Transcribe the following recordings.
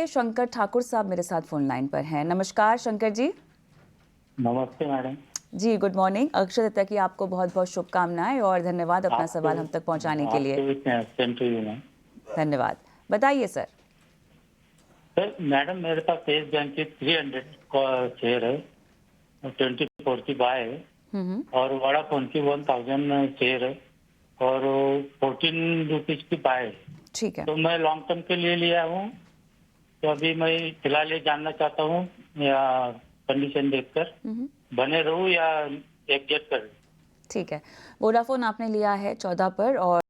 से शंकर ठाकुर साहब मेरे साथ फोन लाइन पर हैं। नमस्कार शंकर जी। नमस्ते मैडम जी गुड मॉर्निंग। अक्षय तृतीया की आपको बहुत बहुत शुभकामनाएं और धन्यवाद अपना सवाल हम तक पहुंचाने के लिए। धन्यवाद। बताइए सर। मैडम मेरे पास एस बैंक की 300 का शेयर है, 24 की बाय है और वोडाफोन की 1000 शेयर है और 14 रुपीज की बाय है। ठीक है। तो मैं लॉन्ग टर्म के लिए लिया हूँ, तो अभी मैं फिलहाल ये जानना चाहता हूँ या कंडीशन देखकर बने रहूँ या एग्जिट कर। ठीक है। वोडाफोन आपने लिया है 14 पर और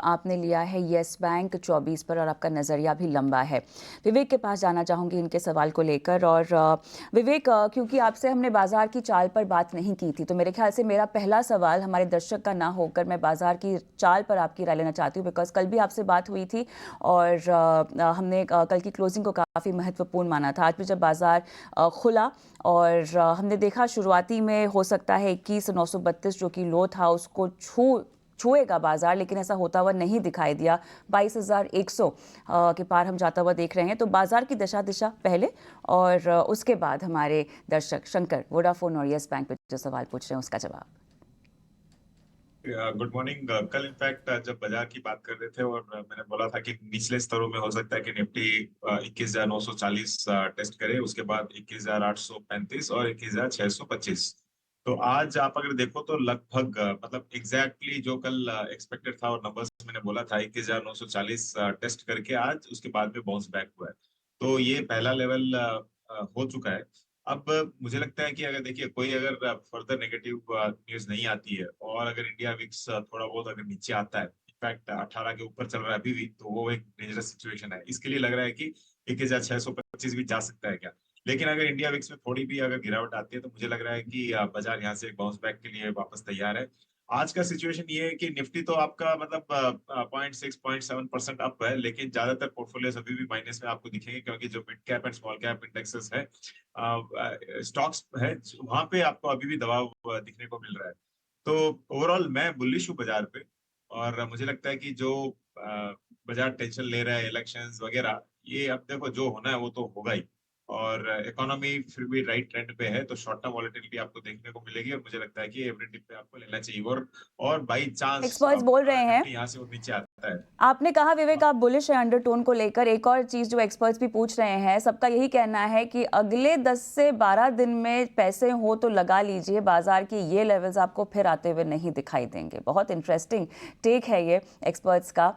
आपने लिया है येस बैंक 24 पर और आपका नज़रिया भी लंबा है। विवेक के पास जाना चाहूँगी इनके सवाल को लेकर। और विवेक, क्योंकि आपसे हमने बाज़ार की चाल पर बात नहीं की थी, तो मेरे ख्याल से मेरा पहला सवाल हमारे दर्शक का ना होकर मैं बाज़ार की चाल पर आपकी राय लेना चाहती हूँ, बिकॉज कल भी आपसे बात हुई थी और हमने कल की क्लोजिंग को काफ़ी महत्वपूर्ण माना था। आज भी जब बाज़ार खुला और हमने देखा शुरुआती में हो सकता है 21,932 जो कि लो था उसको छुएगा बाजार, लेकिन ऐसा होता हुआ नहीं दिखाई दिया। 22,100 के पार हम जाता हुआ देख रहे हैं। तो बाजार की दिशा पहले और उसके बाद हमारे दर्शक शंकर वोडाफोन और येस बैंक पे जो सवाल पूछ रहे हैं उसका जवाब। Good morning. कल इनफैक्ट जब बाजार की बात कर रहे थे और मैंने बोला था कि निचले स्तरों में हो सकता है कि निफ्टी 21,940 टेस्ट करे, उसके बाद 21,835 और 21,625। तो आज आप अगर देखो तो लगभग मतलब एग्जैक्टली जो कल एक्सपेक्टेड था और नंबर्स मैंने बोला था 21,940 टेस्ट करके आज उसके बाद में बाउंस बैक हुआ है। तो ये पहला लेवल हो चुका है। अब मुझे लगता है कि अगर देखिए कोई अगर फर्दर नेगेटिव न्यूज नहीं आती है और अगर इंडिया विक्स थोड़ा बहुत अगर नीचे आता है, इनफैक्ट 18 के ऊपर चल रहा है अभी भी, तो वो एक डेंजरस सिचुएशन है। इसके लिए लग रहा है कि 21,625 भी जा सकता है क्या। लेकिन अगर इंडिया विक्स में थोड़ी भी अगर गिरावट आती है तो मुझे लग रहा है कि बाजार यहाँ से एक बाउंस बैक के लिए वापस तैयार है। आज का सिचुएशन ये है कि निफ्टी तो आपका मतलब 0.6-0.7% अप है, लेकिन ज्यादातर पोर्टफोलियोज अभी भी माइनस में आपको दिखेंगे, क्योंकि जो mid cap and small cap indexes है, स्टॉक्स है, वहां पे आपको अभी भी दबाव दिखने को मिल रहा है। तो ओवरऑल मैं बुलिश हूँ बाजार पे और मुझे लगता है कि जो बाजार टेंशन ले रहा है इलेक्शंस वगैरह, ये अब देखो जो होना है वो तो होगा ही। और इकोनॉमी फिर भी राइट ट्रेंड पे है, तो शॉर्ट टर्म वॉलेटिलिटी आपको देखने को मिलेगी और मुझे लगता है कि एवरी डिप पे आपको लेना चाहिए। और बाई चांस एक्सपर्ट्स बोल रहे हैं, निफ्टी यहाँ से और नीचे आता है। आपने कहा विवेक आप बुलिश है अंडरटोन को लेकर। एक और चीज जो एक्सपर्ट्स भी पूछ रहे हैं, सबका यही कहना है कि अगले 10 से 12 दिन में पैसे हो तो लगा लीजिए, बाजार की ये लेवल्स आपको फिर आते हुए नहीं दिखाई देंगे। बहुत इंटरेस्टिंग टेक है ये एक्सपर्ट्स का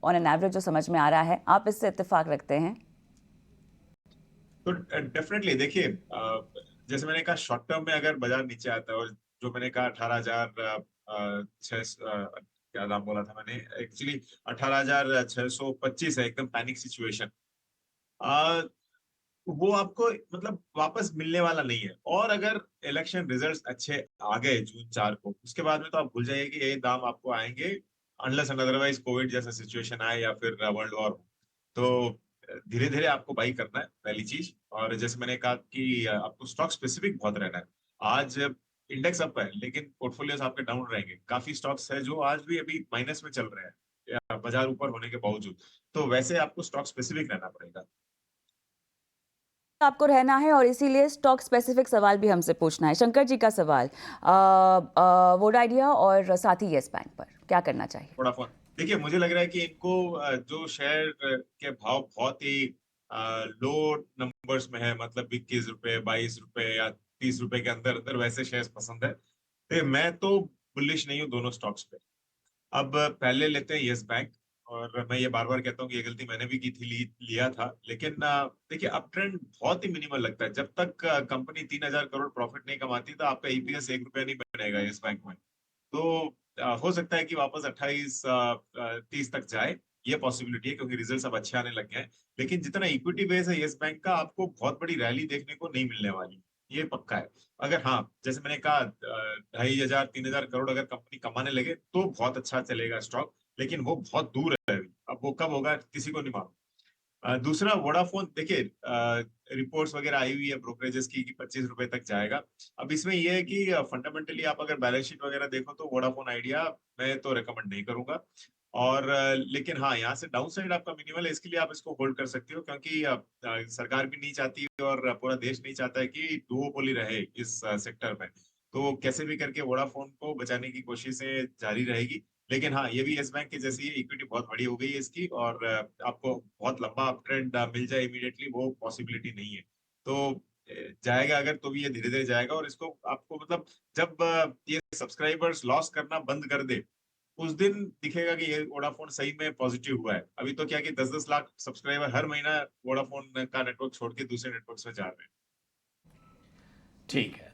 ऑन एन एवरेज जो समझ में आ रहा है। आप इससे इत्तेफाक रखते हैं? तो डेफिनेटली देखिए, जैसे मैंने कहा शॉर्ट टर्म में अगर बाजार नीचे आता है, और जो मैंने कहा 18,600 क्या नाम बोला था मैंने, एक्चुअली 18,625 है, एकदम पैनिक सिचुएशन। वो आपको मतलब वापस मिलने वाला नहीं है। और अगर इलेक्शन रिजल्ट्स अच्छे आ गए जून 4 को, उसके बाद में तो आप भूल जाइए कि ये दाम आपको आएंगे, अनलेस एंड अदरवाइज कोविड जैसा सिचुएशन आए या फिर वर्ल्ड वॉर हो। तो धीरे धीरे आपको बाई करना है, पहली चीज। और जैसे मैंने कहा कि आपको स्टॉक स्पेसिफिक बहुत रहना है। आज इंडेक्स अप है लेकिन पोर्टफोलियोज आपके डाउन रहेंगे। काफी स्टॉक्स है जो आज भी अभी माइनस में चल रहे हैं बाजार ऊपर होने के बावजूद। तो वैसे आपको स्टॉक स्पेसिफिक रहना पड़ेगा। आपको रहना है और इसीलिए स्टॉक स्पेसिफिक सवाल भी हमसे पूछना है। शंकर जी का सवाल वोड आइडिया और साथ ही येस बैंक पर क्या करना चाहिए? वोडाफोन, देखिए मुझे लग रहा है कि इनको जो शेयर के भाव बहुत ही लो नंबर्स में है, मतलब 21 रुपए, 22 रुपए या 30 रुपए के अंदर अंदर वैसे शेयर्स पसंद है। तो मैं तो बुलिश नहीं हूँ दोनों स्टॉक्स पे। अब पहले लेते हैं यस बैंक। और मैं ये बार बार कहता हूँ कि ये गलती मैंने भी की थी, लिया था। लेकिन देखिए अप ट्रेंड बहुत ही मिनिमल लगता है। जब तक कंपनी 3,000 करोड़ प्रॉफिट नहीं कमाती तो आपका ईपीएस 1 रुपया नहीं बनेगा यस बैंक में। तो हो सकता है कि वापस 28-30 तक जाए, ये पॉसिबिलिटी है, क्योंकि रिजल्ट्स अब अच्छे आने लग गए हैं। लेकिन जितना इक्विटी बेस है यस बैंक का, आपको बहुत बड़ी रैली देखने को नहीं मिलने वाली, ये पक्का है। अगर हाँ, जैसे मैंने कहा 2,500-3,000 करोड़ अगर कंपनी कमाने लगे तो बहुत अच्छा चलेगा स्टॉक, लेकिन वो बहुत दूर है अभी। अब वो कब होगा किसी को नहीं मालूम। दूसरा वोडाफोन, देखिए रिपोर्ट्स वगैरह आई हुई है ब्रोकरेजेस की कि 25 रुपए तक जाएगा। अब इसमें यह है कि फंडामेंटली आप अगर बैलेंस शीट वगैरह देखो तो वोडाफोन आइडिया मैं तो रिकमेंड नहीं करूंगा। और लेकिन हाँ, यहाँ से डाउन साइड आपका मिनिमल है, इसके लिए आप इसको होल्ड कर सकते हो, क्योंकि सरकार भी नहीं चाहती और पूरा देश नहीं चाहता है कि डुओपोली रहे इस सेक्टर में। तो कैसे भी करके वोडाफोन को बचाने की कोशिशें जारी रहेगी। लेकिन हाँ, ये भी यस बैंक की जैसी है, इक्विटी बहुत बड़ी हो गई है इसकी, और आपको बहुत लंबा अप ट्रेंड मिल जाए इमीडिएटली, वो पॉसिबिलिटी नहीं है। तो जाएगा अगर, तो भी ये धीरे धीरे जाएगा, और इसको आपको मतलब जब ये सब्सक्राइबर्स लॉस करना बंद कर दे, उस दिन दिखेगा कि ये वोडाफोन सही में पॉजिटिव हुआ है। अभी तो क्या कि 10-10 लाख सब्सक्राइबर हर महीना वोडाफोन का नेटवर्क छोड़ के दूसरे नेटवर्क्स में जा रहे हैं। ठीक है।